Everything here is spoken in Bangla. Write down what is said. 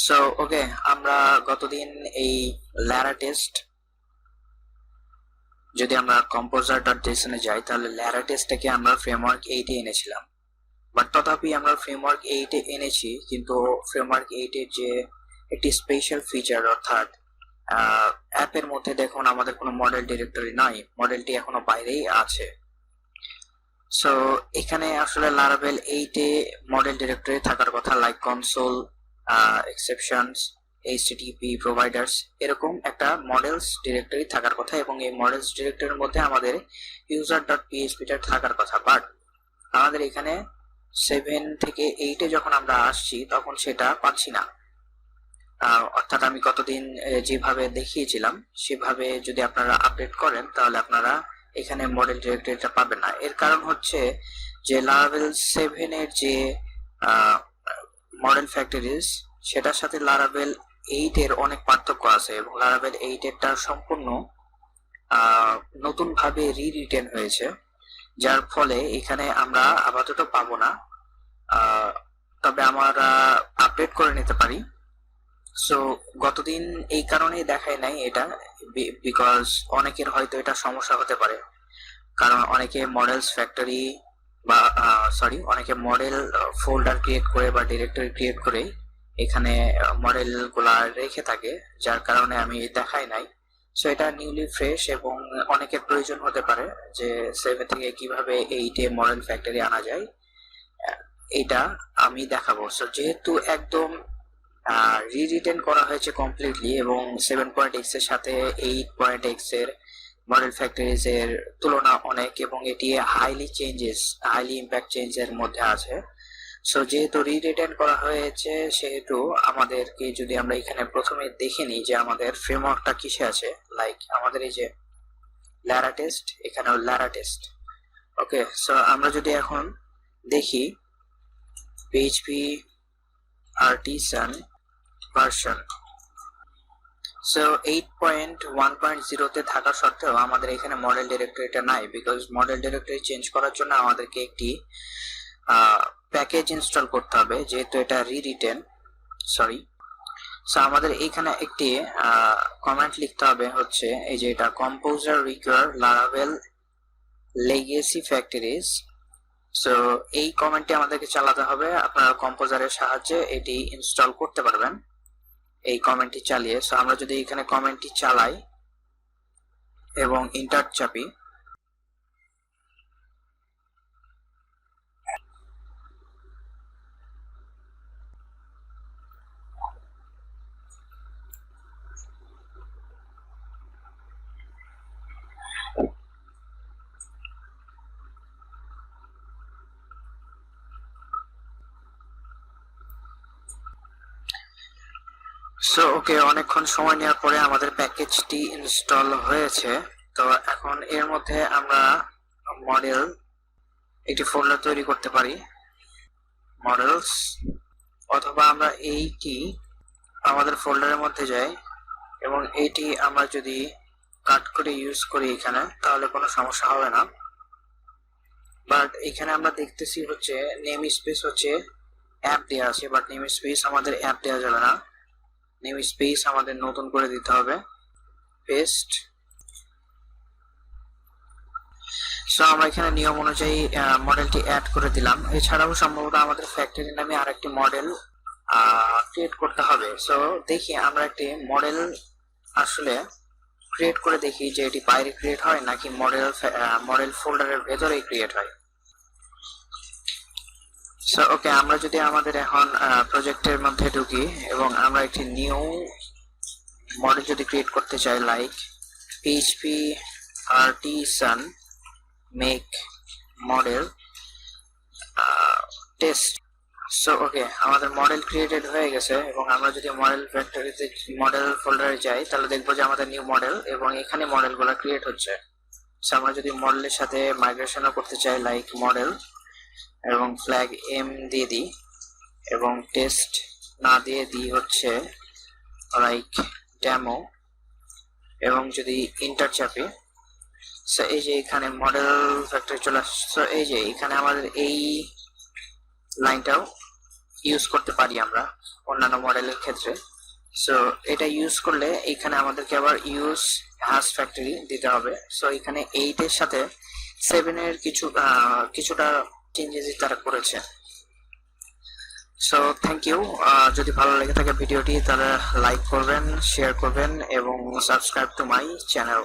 সো ওকে, আমরা গতদিন এই ল্যারা টেস্ট, যদি আমরা composer.json এ যাই তাহলে ল্যারা টেস্টটাকে আমরা ফ্রেমওয়ার্ক 8 এ এনেছিলাম। বাট তথাপি আমরা ফ্রেমওয়ার্ক 8 এ এনেছি, কিন্তু ফ্রেমওয়ার্ক 8 এর যে একটি স্পেশাল ফিচার, অর্থাৎ অ্যাপের মধ্যে দেখুন আমাদের কোনো মডেল ডিরেক্টরি নাই, মডেলটি এখনো বাইরেই আছে। সো এখানে আসলে লারাভেল 8 এ মডেল ডিরেক্টরি থাকার কথা, like console, exceptions, HTTP providers, এরকম একটা মডেলস ডিরেক্টরি থাকার কথা, এবং এই মডেলস ডিরেক্টরির মধ্যে আমাদের user.php টা থাকার কথা। বাট আমাদের এখানে 7 থেকে 8 এ যখন আমরা আসছি তখন সেটা পাচ্ছি না। অর্থাৎ আমি কতদিন যেভাবে দেখিয়েছিলাম সেভাবে যদি আপনারা আপডেট করেন তাহলে আপনারা এখানে মডেল ডিরেক্টরিটা পাবেন না। এর কারণ হচ্ছে যে লারাভেল 7 এর যে মডেল ফ্যাক্টরিজ, সেটার সাথে লারাভেল 8 এর অনেক পার্থক্য আছে, এবং লারাভেল 8 এরটা সম্পূর্ণ নতুন ভাবে রিরিটেন হয়েছে, যার ফলে এখানে আমরা আপাতত পাবো না। তবে আমরা আপডেট করে নিতে পারি। সো গতদিন এই কারণেই দেখায় নাই এটা, বিকজ অনেকের হয়তো এটা সমস্যা হতে পারে, কারণ অনেকে মডেলস ফ্যাক্টরি বা অনেকে মডেল ফোল্ডার ক্রিয়েট করে বা ডিরেক্টরি ক্রিয়েট করে এখানে মডেল গুলা রেখে থাকে, যার কারণে আমি দেখাই নাই। সো এটা নিউলি ফ্রেশ, এবং অনেকের প্রয়োজন হতে পারে যে 7 থেকে কিভাবে 8 এ মডেল ফ্যাক্টরি আনা যায়, এটা আমি দেখাবো। সো যেহেতু একদম রিরিটেন করা হয়েছে কমপ্লিটলি, এবং 7.x এর সাথে 8.x এর মডেল ফ্যাক্টরিজ এর তুলনা অনেক, এবং এটি হাইলি ইম্প্যাক্ট চেঞ্জের মধ্যে আছে। সো যেহেতু রিরিটেন করা হয়েছে, সেহেতু আমাদেরকে যদি আমরা এখানে প্রথমে দেখে নিই যে আমাদের ফ্রেমওয়ার্কটা কিসে আছে, লাইক আমাদের এই যে ল্যারা টেস্ট, এখানেও ল্যারা টেস্ট। ওকে, সো আমরা যদি এখন দেখি পিএইচপি আর্টিসান ভার্সন, সো 8.1.0 তে থাকা সত্ত্বেও আমাদের এখানে মডেল ডিরেক্টরিটা নাই, বিকজ মডেল ডিরেক্টরি চেঞ্জ করার জন্য আমাদেরকে একটি প্যাকেজ ইনস্টল করতে হবে, যেহেতু এটা রিরিটেন। সো আমাদের এখানে একটি কমেন্ট লিখতে হবে, হচ্ছে এই যে এটা composer require Laravel legacy factories. So এই কমেন্টটি আমাদেরকে চালাতে হবে। আপনারা কম্পোজারের সাহায্যে এটি ইনস্টল করতে পারবেন এই কমেন্টটি চালিয়ে। সো আমরা যদি এখানে কমেন্টটি চালাই এবং ইন্টার চাপি, সো ওকে, অনেকক্ষণ সময় নেওয়ার পরে আমাদের প্যাকেজটি ইনস্টল হয়েছে। তো এখন এর মধ্যে আমরা মডেল একটি ফোল্ডার তৈরি করতে পারি, মডেলস, অথবা আমরা এইটি আমাদের ফোল্ডারের মধ্যে যাই এবং এইটি আমরা যদি কাট করে ইউজ করি এখানে, তাহলে কোনো সমস্যা হবে না। বাট এখানে আমরা দেখতেছি হচ্ছে নেম স্পেস হচ্ছে অ্যাপ দেওয়া আছে, বাট নেম স্পেস আমাদের অ্যাপ দেওয়া যাবে না, নেম স্পেস আমাদের নতুন করে দিতে হবে, পেস্ট। সো আমরা এখানে নিয়ম অনুযায়ী মডেলটি অ্যাড করে দিলাম। এছাড়াও সম্ভবত আমাদের ফ্যাক্টরি নামে আরেকটি মডেল ক্রিয়েট করতে হবে। সো দেখি আমরা একটি মডেল আসলে ক্রিয়েট করে দেখি যে এটি বাইরে ক্রিয়েট হয় নাকি মডেল ফোল্ডারের ভেতরেই ক্রিয়েট হয়। সো ওকে, আমরা যদি আমাদের এখন প্রজেক্টের মধ্যে ঢুকি এবং আমরা একটি নিউ মডেল যদি ক্রিয়েট করতে চাই, like PHP artisan make model test. So okay, আমাদের মডেল ক্রিয়েটেড হয়ে গেছে, এবং আমরা যদি মডেল ফ্যাক্টরিতে মডেল ফোল্ডারে যাই তাহলে দেখবো যে আমাদের নিউ মডেল, এবং এখানে মডেলগুলো ক্রিয়েট হচ্ছে। সো আমরা যদি মডেলের সাথে মাইগ্রেশনও করতে চাই, লাইক মডেল এবং ফ্ল্যাগ এম দিয়ে দিই, এবং টেস্ট না দিয়ে দিই হচ্ছে লাইক ডেমো, এবং যদি ইন্টার চাপি, সো এই যে এখানে মডেল ফ্যাক্টরি চলে আসছে। সো এই যে এখানে আমাদের এই লাইনটাও ইউজ করতে পারি আমরা অন্যান্য মডেলের ক্ষেত্রে। সো এটা ইউজ করলে এখানে আমাদেরকে আবার ইউজ হ্যাশ ফ্যাক্টরি দিতে হবে। সো এখানে 8 এর সাথে 7 এর কিছুটা চেঞ্জেস তারা করেছে। So thank you. যদি ভালো লেগে থাকে ভিডিওটি তাহলে লাইক করবেন, শেয়ার করবেন এবং সাবস্ক্রাইব টু মাই চ্যানেল।